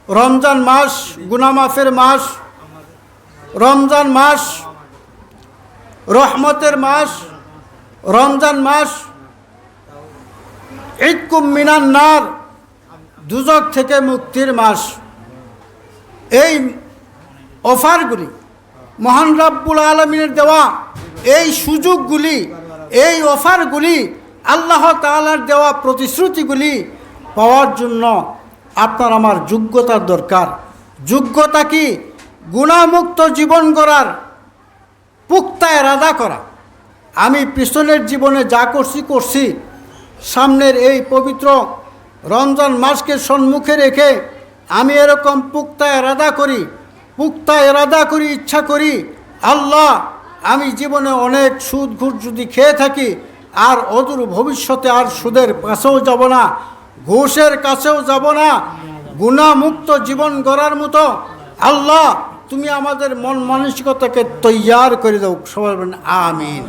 রমজান মাস গুনাহ মাফের মাস, রমজান মাস রহমতের মাস, রমজান মাস ইতকুম মিনান নার, দুজক থেকে মুক্তির মাস। এই অফারগুলি, মহান রব্বুল আলামিনের দেওয়া এই সুযোগগুলি, এই অফারগুলি, আল্লাহ তাআলার দেওয়া প্রতিশ্রুতিগুলি পাওয়ার জন্য আপনার আমার যোগ্যতার দরকার। যোগ্যতা কি? গুনাহমুক্ত জীবন গড়ার পুক্তা ইরাদা করা। আমি পিছনের জীবনে যা করছি, সামনের এই পবিত্র রমজান মাসকে সম্মুখে রেখে আমি এরকম পুক্তা ইরাদা করি, ইচ্ছা করি, আল্লাহ আমি জীবনে অনেক সুদ ঘুষ যদি খেয়ে থাকি, আর অদূর ভবিষ্যতে আর সুদের কাছেও যাব না, ঘুষের কাছেও যাব না, গুনাহমুক্ত জীবন গড়ার মতো আল্লাহ তুমি আমাদের মন মানসিকতাকে তৈয়ার করে দাও। সবাই বলেন আমিন।